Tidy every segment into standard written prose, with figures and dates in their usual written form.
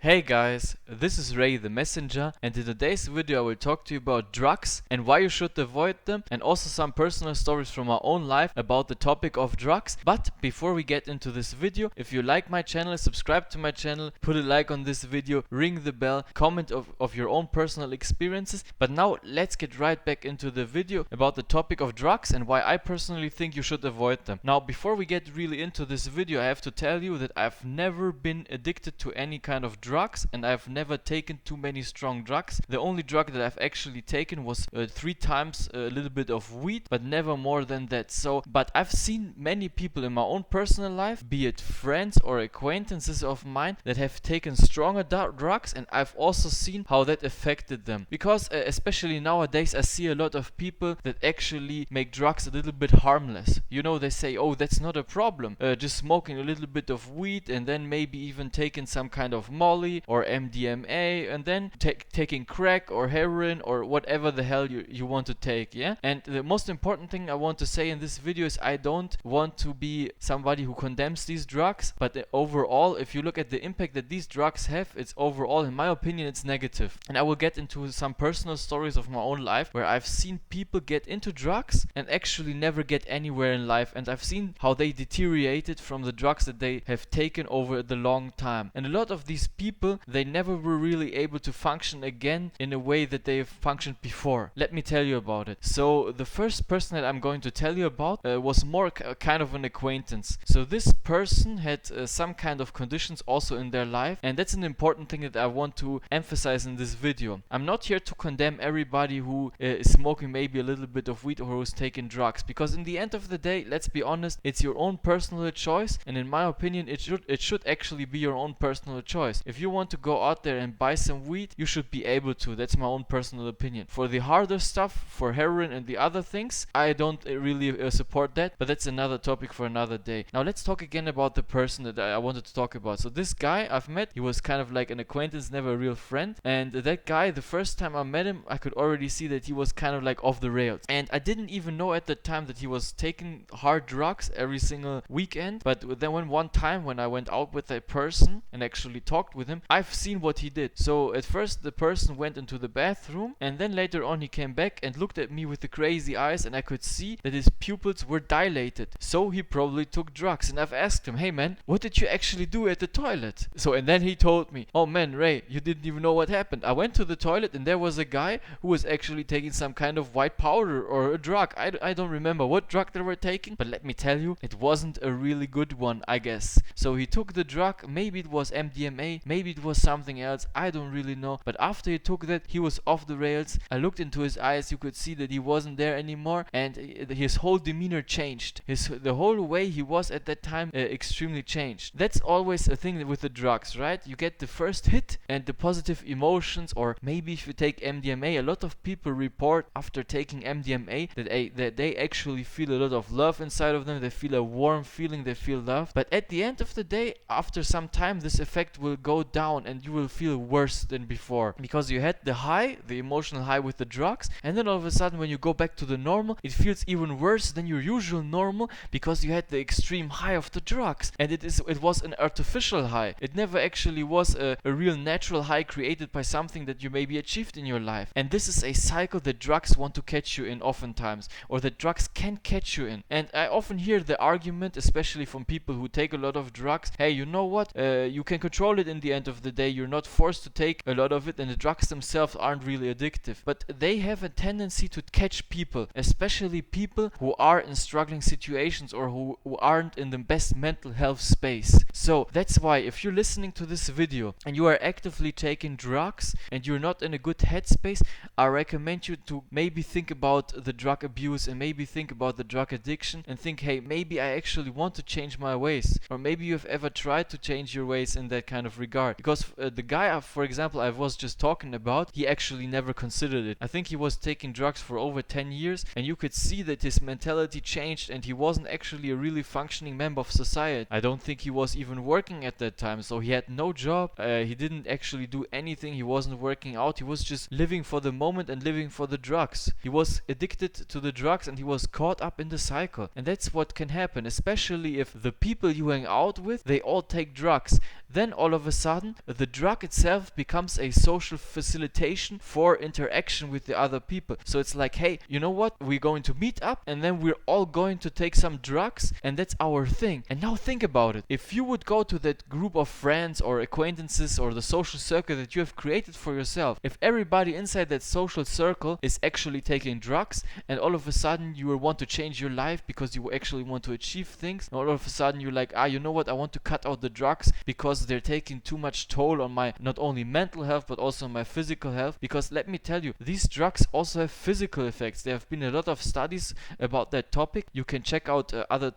Hey guys, this is Ray the Messenger, and in today's video I will talk to you about drugs and why you should avoid them, and also some personal stories from my own life about the topic of drugs. But before we get into this video, if you like my channel, subscribe to my channel, put a like on this video, ring the bell, comment of your own personal experiences. But now let's get right back into the video about the topic of drugs and why I personally think you should avoid them. Now before we get really into this video, I have to tell you that I've never been addicted to any kind of drugs, and I've never taken too many strong drugs. The only drug that I've actually taken was 3 times a little bit of weed, but never more than that. But I've seen many people in my own personal life, be it friends or acquaintances of mine, that have taken stronger drugs, and I've also seen how that affected them. Because especially nowadays, I see a lot of people that actually make drugs a little bit harmless. You know, they say, oh, that's not a problem. Just smoking a little bit of weed and then maybe even taking some kind of molly or MDMA, and then taking crack or heroin or whatever the hell you want to take, yeah? And the most important thing I want to say in this video is I don't want to be somebody who condemns these drugs, but overall, if you look at the impact that these drugs have, it's overall, in my opinion, it's negative. And I will get into some personal stories of my own life where I've seen people get into drugs and actually never get anywhere in life, and I've seen how they deteriorated from the drugs that they have taken over the long time. And a lot of these people, they never were really able to function again in a way that they've functioned before. Let me tell you about it. So the first person that I'm going to tell you about was more kind of an acquaintance. So this person had some kind of conditions also in their life, and that's an important thing that I want to emphasize in this video. I'm not here to condemn everybody who is smoking maybe a little bit of weed or who's taking drugs, because in the end of the day, let's be honest, it's your own personal choice, and in my opinion, it should actually be your own personal choice. If you want to go out there and buy some weed, you should be able to. That's my own personal opinion. For the harder stuff, for heroin and the other things, I don't really support that, but that's another topic for another day. Now let's talk again about the person that I wanted to talk about. So this guy I've met, he was kind of like an acquaintance, never a real friend, and that guy, the first time I met him, I could already see that he was kind of like off the rails, and I didn't even know at the time that he was taking hard drugs every single weekend. But then one time when I went out with a person and actually talked with him, I've seen what he did. So at first the person went into the bathroom, and then later on he came back and looked at me with the crazy eyes, and I could see that his pupils were dilated. So he probably took drugs, and I've asked him, hey man, what did you actually do at the toilet? And then he told me, oh man, Ray, you didn't even know what happened. I went to the toilet and there was a guy who was actually taking some kind of white powder or a drug. I don't remember what drug they were taking, but let me tell you, it wasn't a really good one, I guess. So he took the drug, maybe it was MDMA, maybe it was something else, I don't really know. But after he took that, he was off the rails. I looked into his eyes, you could see that he wasn't there anymore, and his whole demeanor changed. The whole way he was at that time extremely changed. That's always a thing with the drugs, right? You get the first hit and the positive emotions, or maybe if you take MDMA, a lot of people report after taking MDMA that they actually feel a lot of love inside of them. They feel a warm feeling, they feel love. But at the end of the day, after some time, this effect will go down and you will feel worse than before, because you had the high, the emotional high with the drugs, and then all of a sudden when you go back to the normal, it feels even worse than your usual normal, because you had the extreme high of the drugs, and it was an artificial high. It never actually was a real natural high created by something that you maybe achieved in your life. And this is a cycle that drugs want to catch you in oftentimes, or that drugs can catch you in. And I often hear the argument, especially from people who take a lot of drugs, hey, you know what, you can control it in the end of the day, you're not forced to take a lot of it, and the drugs themselves aren't really addictive. But they have a tendency to catch people, especially people who are in struggling situations or who aren't in the best mental health space. So that's why if you're listening to this video and you are actively taking drugs and you're not in a good headspace, I recommend you to maybe think about the drug abuse and maybe think about the drug addiction and think, hey, maybe I actually want to change my ways, or maybe you've ever tried to change your ways in that kind of regard. Because the guy, for example, I was just talking about, he actually never considered it. I think he was taking drugs for over 10 years, and you could see that his mentality changed and he wasn't actually a really functioning member of society. I don't think he was even working at that time, so he had no job, he didn't actually do anything, he wasn't working out, he was just living for the moment and living for the drugs. He was addicted to the drugs and he was caught up in the cycle. And that's what can happen, especially if the people you hang out with, they all take drugs. Then all of a sudden sudden the drug itself becomes a social facilitation for interaction with the other people. So it's like, hey, you know what, we're going to meet up and then we're all going to take some drugs and that's our thing. And now think about it, if you would go to that group of friends or acquaintances or the social circle that you have created for yourself, if everybody inside that social circle is actually taking drugs and all of a sudden you will want to change your life because you actually want to achieve things, and all of a sudden you're like, you know what, I want to cut out the drugs because they're taking too much toll on my not only mental health but also my physical health. Because let me tell you, these drugs also have physical effects. There have been a lot of studies about that topic. You can check out other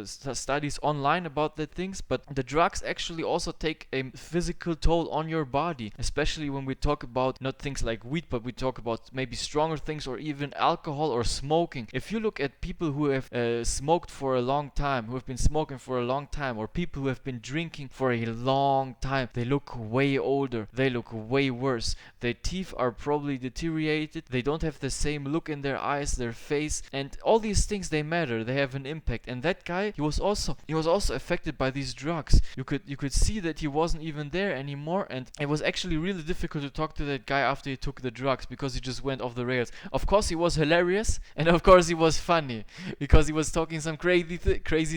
studies online about that things, but the drugs actually also take a physical toll on your body, especially when we talk about not things like weed, but we talk about maybe stronger things or even alcohol or smoking. If you look at people who have smoked for a long time, who have been smoking for a long time, or people who have been drinking for a long time, they look way older, they look way worse, their teeth are probably deteriorated, they don't have the same look in their eyes, their face, and all these things, they matter, they have an impact. And that guy, he was also affected by these drugs. You could see that he wasn't even there anymore, and it was actually really difficult to talk to that guy after he took the drugs because he just went off the rails. Of course he was hilarious, and of course he was funny because he was talking some crazy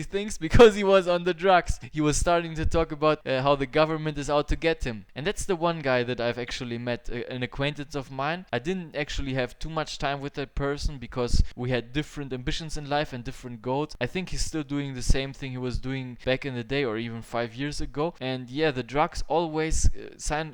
things because he was on the drugs. He was starting to talk about how the government is out to get him. And that's the one guy that I've actually met, an acquaintance of mine. I didn't actually have too much time with that person because we had different ambitions in life and different goals. I think he's still doing the same thing he was doing back in the day or even 5 years ago. And yeah, the drugs always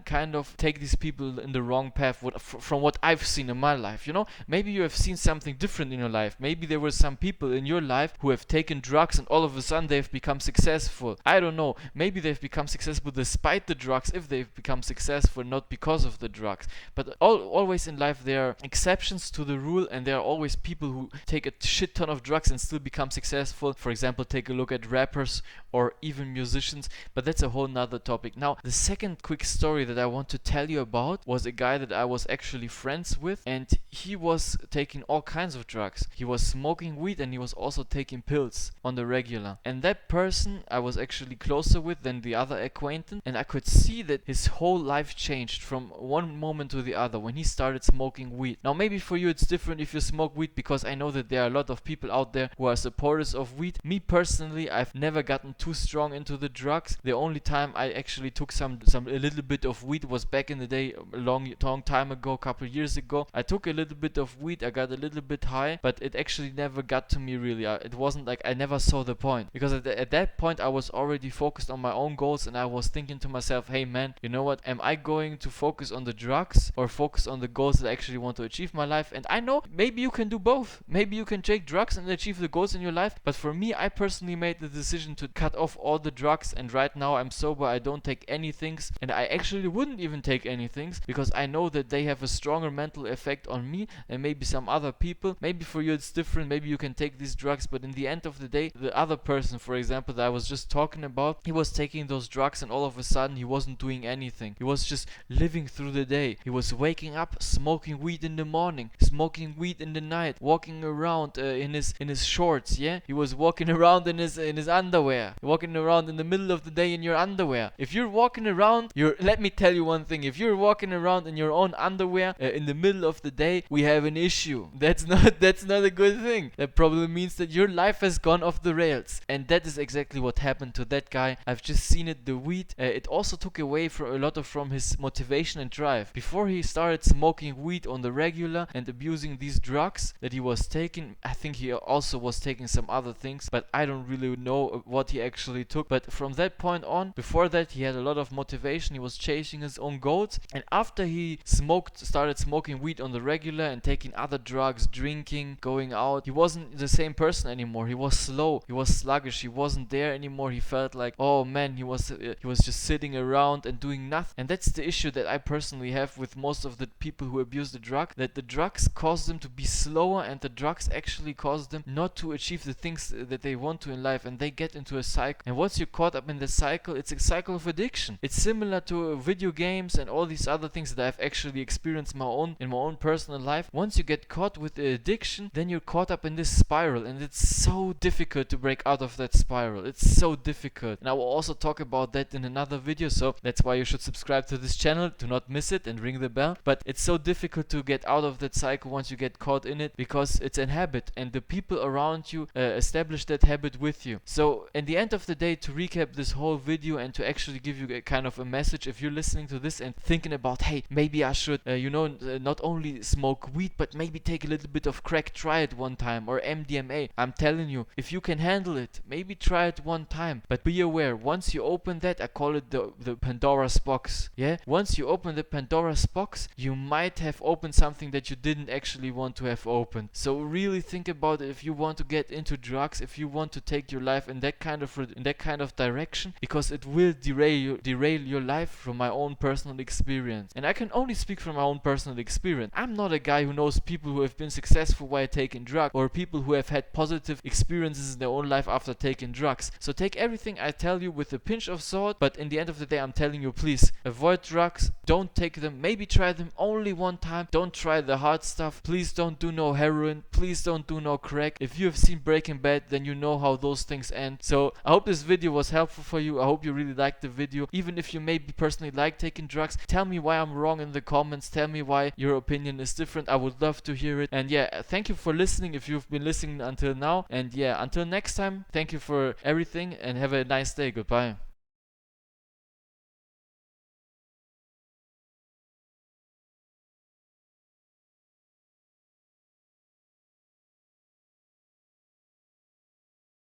kind of take these people in the wrong path from what I've seen in my life. You know, maybe you have seen something different in your life. Maybe there were some people in your life who have taken drugs and all of a sudden they've become successful. I don't know. Maybe they've become successful despite the drugs, if they've become successful not because of the drugs. But always in life there are exceptions to the rule, and there are always people who take a shit ton of drugs and still become successful. For example, take a look at rappers or even musicians, but that's a whole nother topic. Now, the second quick story that I want to tell you about was a guy that I was actually friends with, and he was taking all kinds of drugs. He was smoking weed and he was also taking pills on the regular. And that person I was actually closer with than the other acquaintance, and I could see that his whole life changed from one moment to the other when he started smoking weed. Now, maybe for you it's different if you smoke weed, because I know that there are a lot of people out there who are supporters of weed. Me personally, I've never gotten too strong into the drugs. The only time I actually took a little bit of weed was back in the day, a long time ago, a couple years ago. I took a little bit of weed, I got a little bit high, but it actually never got to me really. It wasn't like, I never saw the point, because at that point I was already focused on my own goals, and I was thinking to myself, hey man, you know what, am I going to focus on the drugs or focus on the goals that I actually want to achieve in my life? And I know maybe you can do both. Maybe you can take drugs and achieve the goals in your life, but for me, I personally made the decision to cut off all the drugs, and right now I'm sober. I don't take any things, and I actually wouldn't even take any things because I know that they have a stronger mental effect on me than maybe some other people. Maybe for you it's different, maybe you can take these drugs, but in the end of the day, the other person, for example, that I was just talking about, he was taking those drugs and all of a sudden he wasn't doing anything. He was just living through the day. He was waking up, smoking weed in the morning, smoking weed in the night, walking around in his shorts. Yeah, he was walking around in his underwear, walking around in the middle of the day in your underwear. If you're walking around, let me tell you one thing, if you're walking around in your own underwear in the middle of the day, we have an issue. That's not a good thing. That probably means that your life has gone off the rails, and that is exactly what happened to that guy. I've just seen it. The weed, it also took away from his motivation and drive. Before he started smoking weed on the regular and abusing these drugs that he was taking, I think he also was taking some other things, but I don't really know what he actually took. But from that point on, before that, he had a lot of motivation. He was chasing his own goals, and after he started smoking weed on the regular and taking other drugs, drinking, going out, he wasn't the same person anymore. He was slow, he was sluggish, he wasn't there anymore. He felt like, oh man, he was just sitting around and doing nothing. And that's the issue that I personally have with most of the people who abuse the drug, that the drugs cause them to be slower, and the drugs actually cause them not to achieve the things that they want to in life, and they get into a cycle. And once you're caught up in the cycle, it's a cycle of addiction. It's similar to video games and all these other things that I've actually experienced in my own personal life. Once you get caught with the addiction, then you're caught up in this spiral, and it's so difficult to break out of that spiral. It's so difficult. And I will also talk about that in another another video, so that's why you should subscribe to this channel to not miss it and ring the bell. But it's so difficult to get out of that cycle once you get caught in it, because it's a habit and the people around you establish that habit with you. So in the end of the day, to recap this whole video and to actually give you a kind of a message, if you're listening to this and thinking about, hey, maybe I should not only smoke weed but maybe take a little bit of crack, try it one time, or MDMA, I'm telling you, if you can handle it, maybe try it one time. But be aware, once you open that, I call it the Pandora's box. Yeah, once you open the Pandora's box, you might have opened something that you didn't actually want to have opened. So really think about it. If you want to get into drugs, if you want to take your life in that kind of direction, because it will derail your life, from my own personal experience. And I can only speak from my own personal experience. I'm not a guy who knows people who have been successful while taking drugs, or people who have had positive experiences in their own life after taking drugs. So take everything I tell you with a pinch of salt, but in the end of the day, I'm telling you, please avoid drugs. Don't take them. Maybe try them only one time. Don't try the hard stuff. Please don't do no heroin. Please don't do no crack. If you have seen Breaking Bad, then you know how those things end. So I hope this video was helpful for you. I hope you really liked the video. Even if you maybe personally like taking drugs, tell me why I'm wrong in the comments. Tell me why your opinion is different. I would love to hear it. And yeah, thank you for listening if you've been listening until now. And yeah, until next time, thank you for everything and have a nice day. Goodbye.